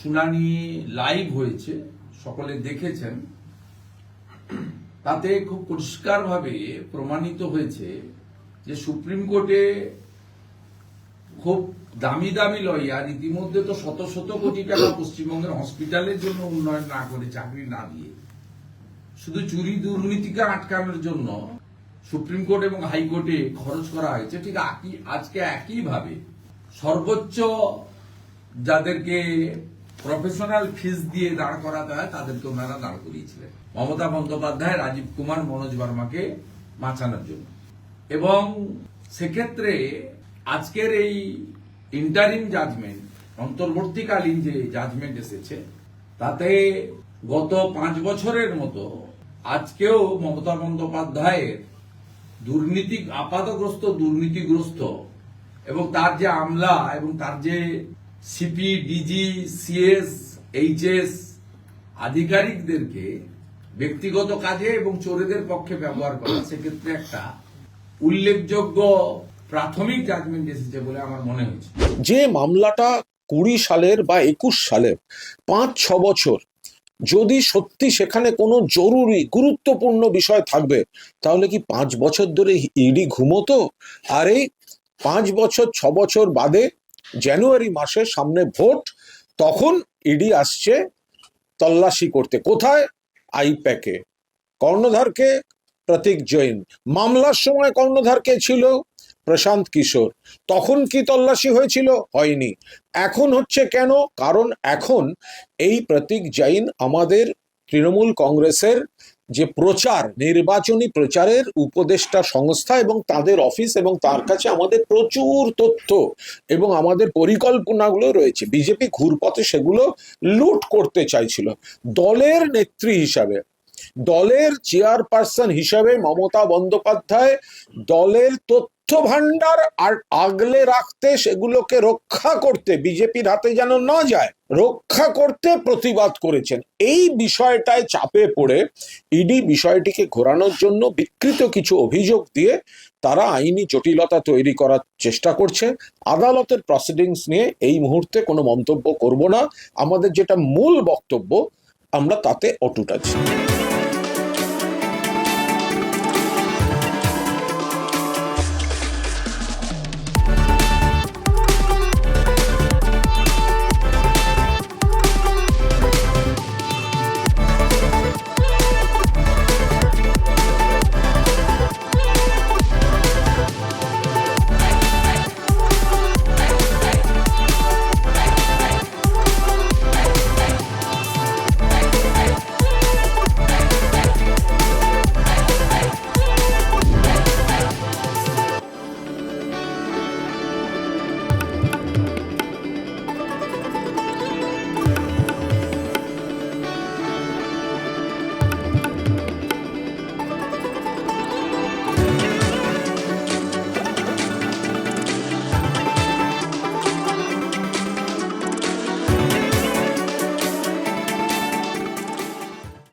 শুনানি লাইভ হয়েছে, সকলে দেখেছেন। তাতে খুব পরিষ্কারভাবে প্রমাণিত হয়েছে যে সুপ্রিম কোর্টে খুব দামি দামি লয়ার ইতিমধ্যে তো শত শত কোটি টাকা পশ্চিমবঙ্গের হসপিটালের জন্য উন্নয়ন না করে, চাকরি না দিয়ে, শুধু চুরি দুর্নীতিকে আটকানোর জন্য সুপ্রিম কোর্ট এবং হাইকোর্টে খরচ করা হয়েছে। ঠিক আজকে একইভাবে সর্বোচ্চ যাদেরকে প্রফেশনাল ফিস দিয়ে দাঁড় করাতে হয় তাদেরকে ওনারা দাঁড় করিয়েছিলেন মমতা বন্দ্যোপাধ্যায়, রাজীব কুমার, মনোজ বর্মাকে বাঁচানোর জন্য। এবং সেক্ষেত্রে আজকের এই ইন্টারিম জাজমেন্ট, অন্তর্বর্তীকালীন যে জাজমেন্ট এসেছে, তাতে গত 5 বছরের মতো আজকেও মমতা বন্দ্যোপাধ্যায়ের আপাতগ্রস্ত দুর্নীতিগ্রস্ত এবং তার যে আমলা এবং তার যে সিপি, ডিজি, সিএস, এইচএস আধিকারিকদেরকে ব্যক্তিগত কাজে এবং চোরেদের পক্ষে ব্যবহার করা, সেক্ষেত্রে একটা উল্লেখযোগ্য প্রাথমিক জাজমেন্ট এসেছে বলে আমার মনে হয়েছে। যে মামলাটা 20 সালের বা 21 সালের 5-6 বছর, যদি সত্যি সেখানে কোনো জরুরি গুরুত্বপূর্ণ বিষয় থাকবে, তাহলে কি 5 বছর ধরে ইডি ঘুমোতো? আর এই 5 বছর 6 বছর বাদে জানুয়ারি মাসে সামনে ভোট, তখন ইডি আসছে তল্লাশি করতে। কোথায়? আইপ্যাকে। কর্ণধারকে প্রতীক জৈন। মামলার সময় কর্ণধারকে ছিল প্রশান্ত কিশোর। তখন কি তল্লাশি হয়েছিল? হয়নি। এখন হচ্ছে কেন? কারণ এখন এই প্রতীক জৈন আমাদের তৃণমূল কংগ্রেসের যে প্রচার, নির্বাচনী প্রচারের উপদেষ্টা সংস্থা এবং তাদের অফিস, এবং তার কাছে আমাদের প্রচুর তথ্য এবং আমাদের পরিকল্পনাগুলো রয়েছে। বিজেপি ঘুরপথে সেগুলো লুট করতে চাইছিল। দলের নেত্রী হিসাবে, দলের চেয়ারপারসন হিসাবে মমতা বন্দ্যোপাধ্যায় দলের তথ্য ভান্ডার আর আগলে রাখতে, সেগুলোকে রক্ষা করতে, বিজেপির হাতে যেন না যায়, রক্ষা করতে প্রতিবাদ করেছেন। এই বিষয়টায় চাপে পড়ে ইডি বিষয়টিকে ঘোরানোর জন্য বিকৃত কিছু অভিযোগ দিয়ে তারা আইনি জটিলতা তৈরি করার চেষ্টা করছে। আদালতের প্রসিডিংস নিয়ে এই মুহূর্তে কোনো মন্তব্য করব না। আমাদের যেটা মূল বক্তব্য, আমরা তাতে অটুট আছি।